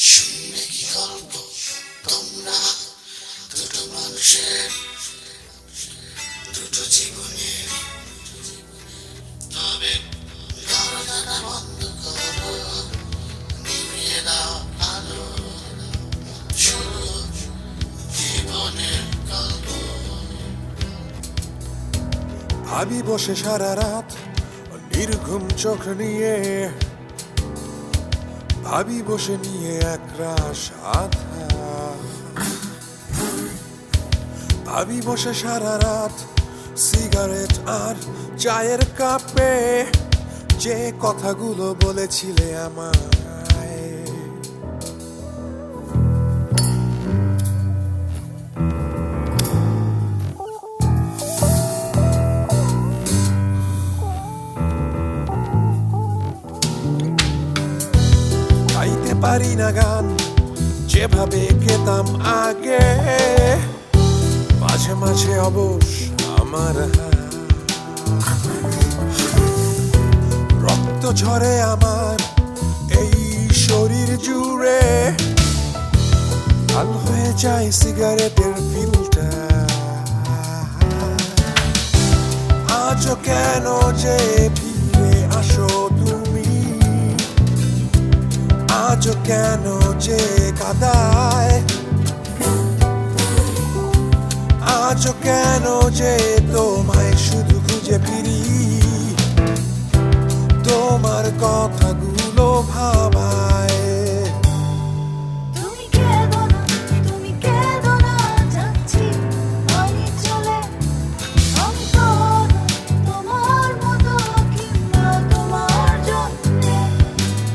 শুনবে কি গল্প তোমরা, দুটো মানুষের দুটো জীবনের। তবে দরজাটা বন্ধ করো, নিভিয়ে দাও আলো, শুরু জীবনের গল্প। ভাবি বসে সারা রাত নির্ঘুম চোখ নিয়ে, ভাবি বসে নিয়ে একরাশ আধা। ভাবি বসে সারা রাত সিগারেট আর চায়ের কাপে, যে কথাগুলো বলেছিলে আমায়। গাইতে পারি না গান যেভাবে গেতাম আগে, মাঝে মাঝে অবশ আমার হাত। রক্ত ঝরে আমার এই শরীর জুড়ে, লাল হয়ে যায় সিগারেটের ফিল্টার। আজও কেন যে ফিরে আসো তুমি, আজও কেন যে কাদায়, আজও কেন যে তোমায় শুধু খুঁজে ফিরি, তোমার কথাগুলো ভাবায়। তুমি কেঁদো না, তুমি কেঁদো না, যাচ্ছি আমি চলে। আমি তো তোমার মতো কিংবা তোমার জন্যে।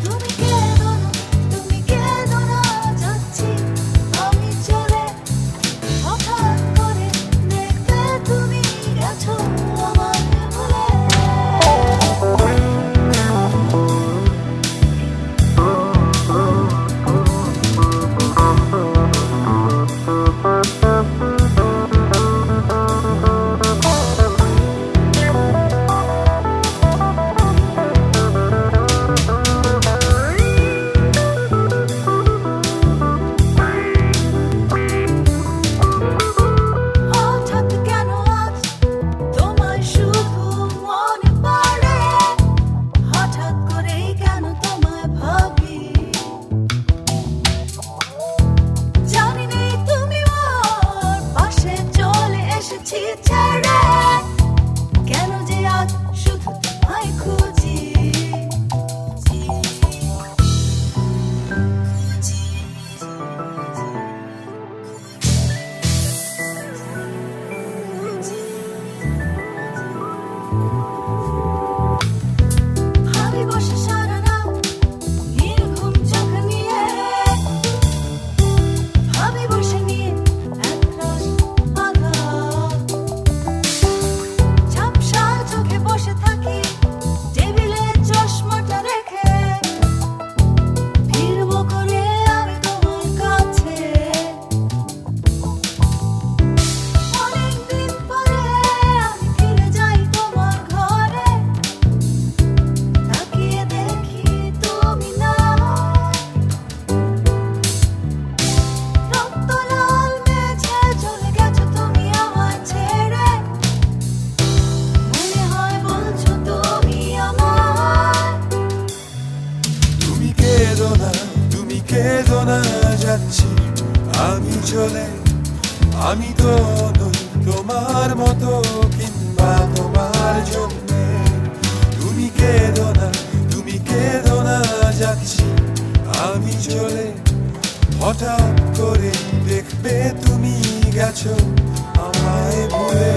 তুমি কেঁদো না, তুমি কেঁদো না, যাচ্ছি আমি চলে। হঠাৎ করে দেখবে তুমি গেছো আমায় ভুলে। হঠাৎ কেন আজ তোমায় শুধু মনে পড়ে, হঠাৎ করেই কেন তোমায় ভাবি। জানি নেই তুমি ওর পাশে চলে এসেছি ছেড়ে, কেন যে আজ শুধু তোমায় খুঁজি। ভাবি বসে সারা রাত নির্ঘুম চোখ নিয়ে, ভাবি বসে নিয়ে একরাশ আধা। ঝাপসা চোখে বসে থাকি টেবিলে চশমাটা রেখে, ফিরবো করে আমি তোমার কাছে। অনেকদিন পরে আমি ফিরে যাই তোমার ঘরে, তাকিয়ে দেখি তুমি না। রক্ত লাল মেঝে চলে গেছো তুমি আমায় ছেড়ে, মনে হয় বলছো তুমি আমায়। তুমি কেঁদো না, তুমি কেঁদো না, যাচ্ছি আমি চলে। আমি তো নই তোমার মতো কিংবা তোমার জন্যে। তুমি কেঁদো না, তুমি কেঁদো না, যাচ্ছি আমি চলে। হঠাৎ করে দেখবে তুমি গেছো আমায় ভুলে।